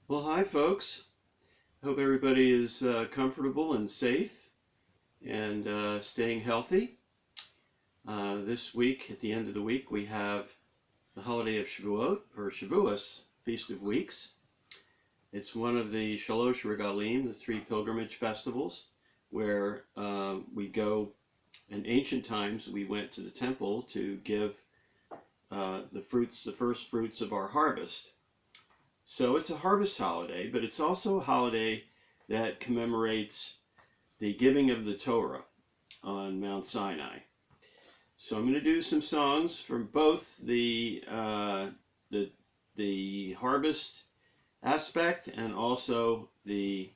Well, hi, folks. Hope everybody is comfortable and safe and staying healthy. This week, at the end of the week, we have the holiday of Shavuot, or Shavuos, Feast of Weeks. It's one of the Shalosh Regalim, the three pilgrimage festivals, where we go. In ancient times, we went to the temple to give the first fruits of our harvest. So it's a harvest holiday, but it's also a holiday that commemorates the giving of the Torah on Mount Sinai. So I'm going to do some songs from both the harvest aspect and also the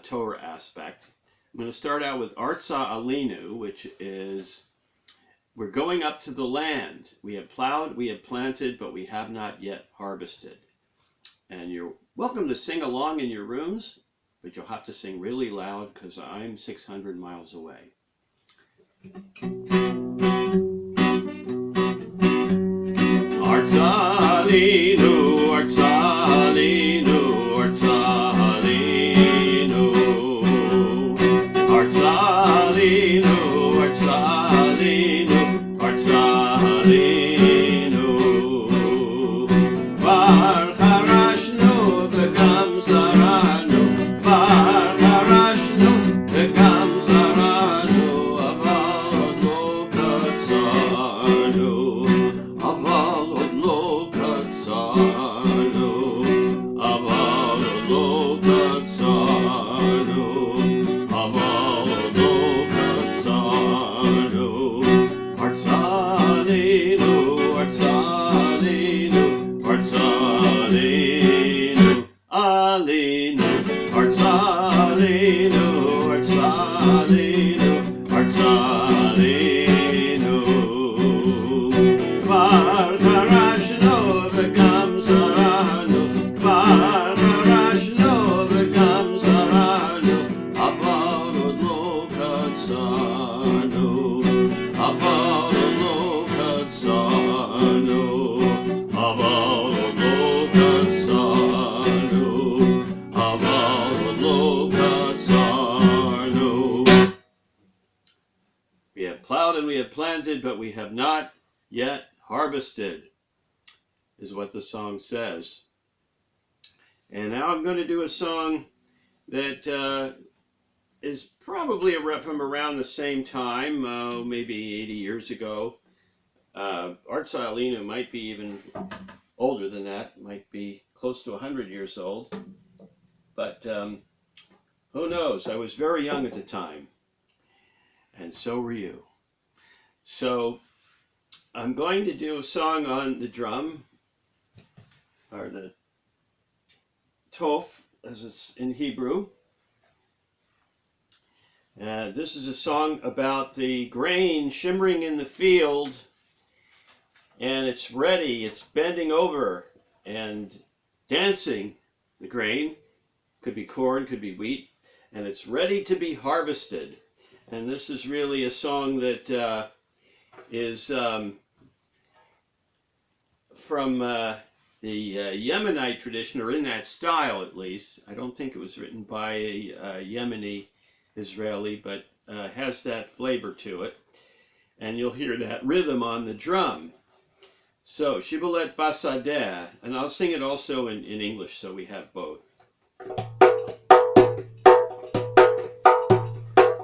Torah aspect. I'm going to start out with Artza Alinu, which is we're going up to the land. We have plowed, we have planted, but we have not yet harvested. And you're welcome to sing along in your rooms, but you'll have to sing really loud because I'm 600 miles away. Artzalinu, Artzalinu, Artzalinu, Artzalinu, Artzalinu, Artzalinu. We have plowed and we have planted, but we have not yet harvested, is what the song says. And now I'm going to do a song that is probably from around the same time, maybe 80 years ago. Artza Alinu might be even older than that, might be close to 100 years old. But who knows? I was very young at the time. And so were you. So I'm going to do a song on the drum, or the tof, as it's in Hebrew. This is a song about the grain shimmering in the field, and it's ready, it's bending over and dancing, the grain. Could be corn, could be wheat, and it's ready to be harvested. And this is really a song that is from the Yemenite tradition, or in that style at least. I don't think it was written by a Yemeni Israeli, but has that flavor to it. And you'll hear that rhythm on the drum. So, Shibolet Basadeh, and I'll sing it also in English so we have both.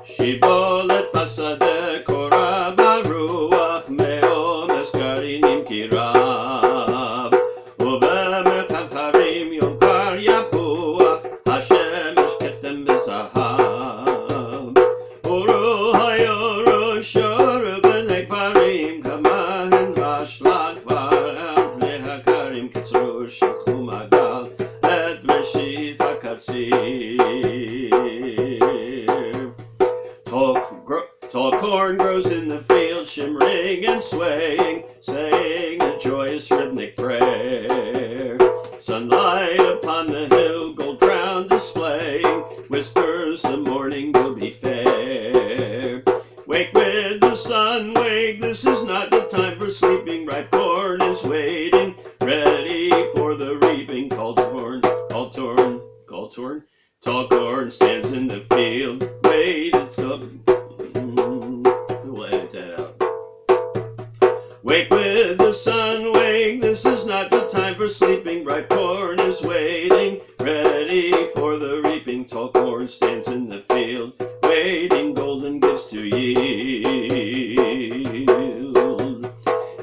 Shibolet Basadeh Korah Baruach Me'omes Karinim Kirab Uve'merchav Harim Yom Kar Yafuach Hashemesh Ketem B'Zahav Uru Hayoru Shor B'nei Kvarim Kamahen Rashla Kvar B'nei HaKarim Kitzru Shekhu Magal Et Reshit HaKatzir. Tall corn grows in the field, shimmering and swaying, saying a joyous rhythmic prayer. Sunlight upon the hill, gold crown displaying, whispers the morning will be fair. Wake with the sun, wake, this is not the time for sleeping. Ripe corn is waiting, ready for the reaping. Call Tall corn stands in the field. Wait, it's coming. We'll edit that out. Wake with the sun, wake. This is not the time for sleeping. Ripe corn is waiting, ready for the reaping. Tall corn stands in the field, waiting golden gifts to yield.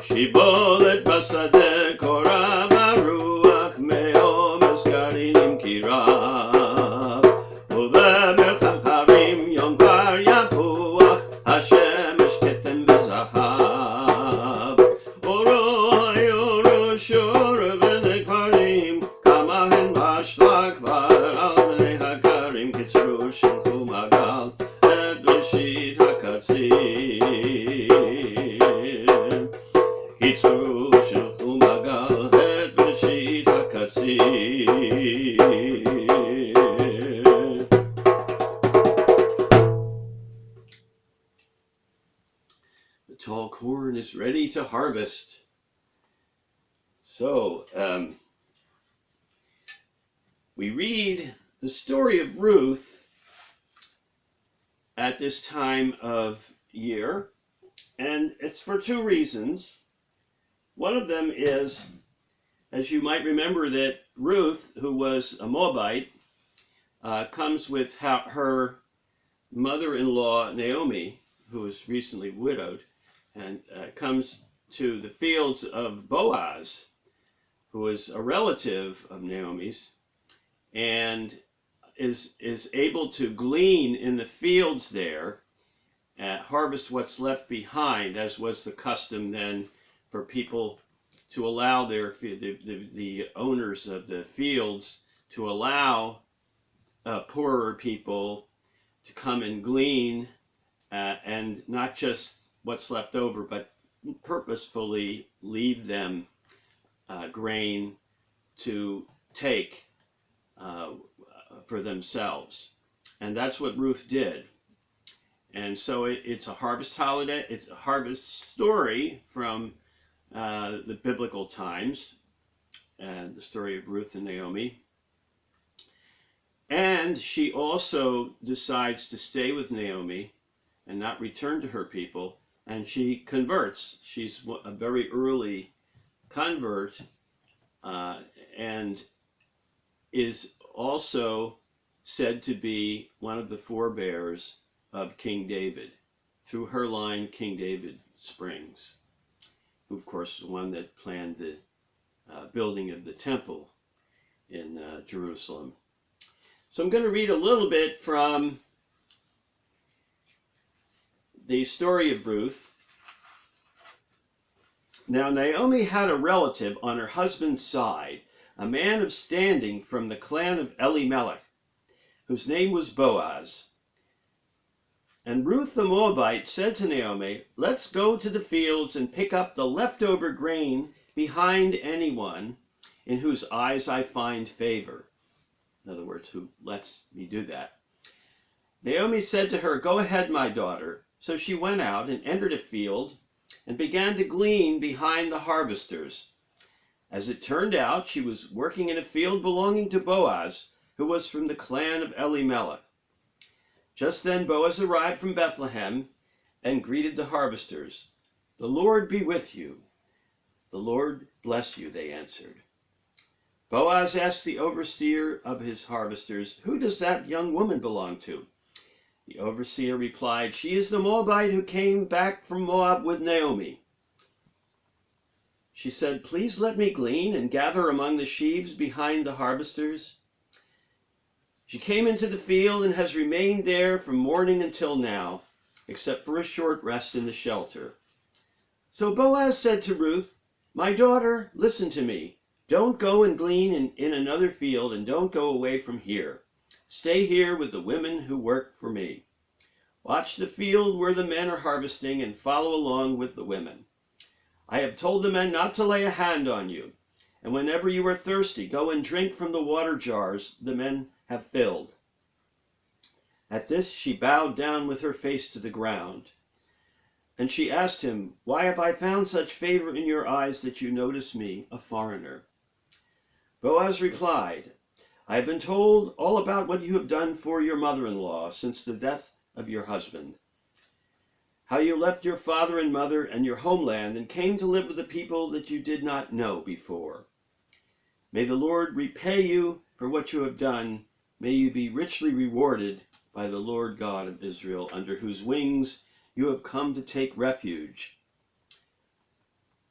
Shibolet basade korah baruach me'om esgarinim kirah. Ubemercham harim yom kvar yafuach hashemesh ketem v'zahab. Oroi oroshor b'nei karim kamahen bashla kvar al b'nei hakarim kitzru shilchu magal et b'shit hakatzim. Kitzru shilchu magal et b'shit hakatzim. The tall corn is ready to harvest. So, we read the story of Ruth at this time of year, and it's for two reasons. One of them is, as you might remember, that Ruth, who was a Moabite, comes with her mother-in-law Naomi, who was recently widowed, and comes to the fields of Boaz, who is a relative of Naomi's, and is able to glean in the fields there, harvest what's left behind, as was the custom then for people to allow the owners of the fields to allow poorer people to come and glean, and not just what's left over, but purposefully leave them grain to take for themselves. And that's what Ruth did. And so it's a harvest holiday. It's a harvest story from the biblical times, and the story of Ruth and Naomi. And she also decides to stay with Naomi and not return to her people, and she converts. She's a very early convert, and is also said to be one of the forebears of King David. Through her line, King David springs, who of course is the one that planned the building of the temple in Jerusalem. So I'm going to read a little bit from the story of Ruth. Now Naomi had a relative on her husband's side, a man of standing from the clan of Elimelech, whose name was Boaz. And Ruth the Moabite said to Naomi, "Let's go to the fields and pick up the leftover grain behind anyone in whose eyes I find favor." In other words, who lets me do that. Naomi said to her, "Go ahead, my daughter." So she went out and entered a field and began to glean behind the harvesters. As it turned out, she was working in a field belonging to Boaz, who was from the clan of Elimelech. Just then Boaz arrived from Bethlehem and greeted the harvesters. "The Lord be with you." "The Lord bless you," they answered. Boaz asked the overseer of his harvesters, "Who does that young woman belong to?" The overseer replied, "She is the Moabite who came back from Moab with Naomi." She said, "Please let me glean and gather among the sheaves behind the harvesters." She came into the field and has remained there from morning until now, except for a short rest in the shelter. So Boaz said to Ruth, "My daughter, listen to me. Don't go and glean in another field, and don't go away from here. Stay here with the women who work for me. Watch the field where the men are harvesting and follow along with the women. I have told the men not to lay a hand on you, and whenever you are thirsty, go and drink from the water jars the men have filled." At this she bowed down with her face to the ground. And she asked him, "Why have I found such favor in your eyes that you notice me, a foreigner?" Boaz replied, I have been told all about what you have done for your mother-in-law since the death of your husband. How you left your father and mother and your homeland and came to live with the people that you did not know before. May the Lord repay you for what you have done. May you be richly rewarded by the Lord God of Israel, under whose wings you have come to take refuge.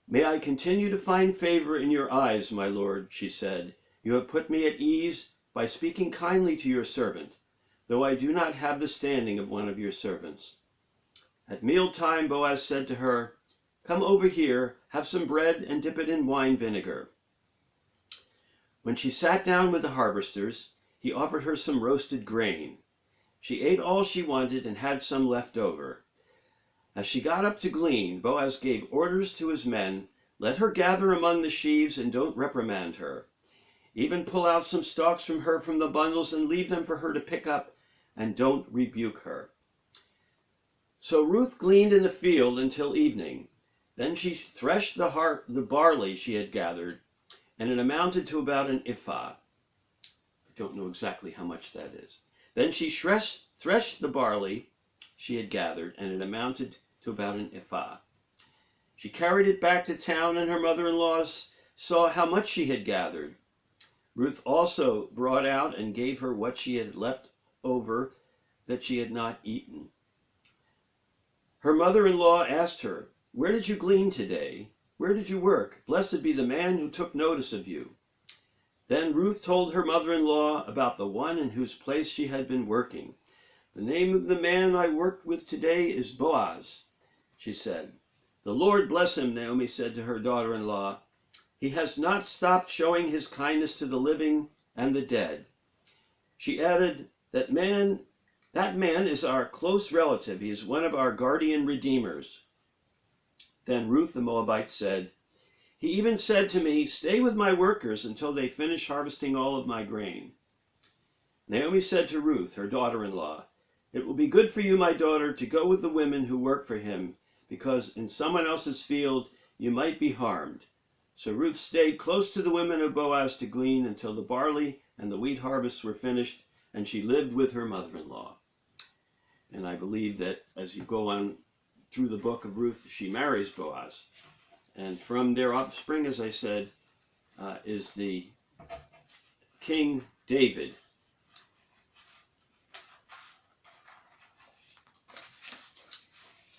May I continue to find favor in your eyes, my Lord, she said. You have put me at ease by speaking kindly to your servant, though I do not have the standing of one of your servants. At mealtime, Boaz said to her, "Come over here, have some bread and dip it in wine vinegar." When she sat down with the harvesters, he offered her some roasted grain. She ate all she wanted and had some left over. As she got up to glean, Boaz gave orders to his men, "Let her gather among the sheaves and don't reprimand her. Even pull out some stalks from her from the bundles and leave them for her to pick up, and don't rebuke her." So Ruth gleaned in the field until evening. Then she threshed the barley she had gathered, and it amounted to about an ephah. I don't know exactly how much that is. Then she threshed the barley she had gathered, and it amounted to about an ephah. She carried it back to town, and her mother-in-law saw how much she had gathered. Ruth also brought out and gave her what she had left over that she had not eaten. Her mother-in-law asked her, "Where did you glean today? Where did you work? Blessed be the man who took notice of you." Then Ruth told her mother-in-law about the one in whose place she had been working. "The name of the man I worked with today is Boaz," she said. "The Lord bless him," Naomi said to her daughter-in-law. "He has not stopped showing his kindness to the living and the dead." She added, That man is our close relative. He is one of our guardian redeemers." Then Ruth the Moabite said, "He even said to me, 'Stay with my workers until they finish harvesting all of my grain.'" Naomi said to Ruth, her daughter-in-law, "It will be good for you, my daughter, to go with the women who work for him, because in someone else's field you might be harmed." So Ruth stayed close to the women of Boaz to glean until the barley and the wheat harvests were finished, and she lived with her mother-in-law. And I believe that as you go on through the book of Ruth, she marries Boaz. And from their offspring, as I said, is the King David,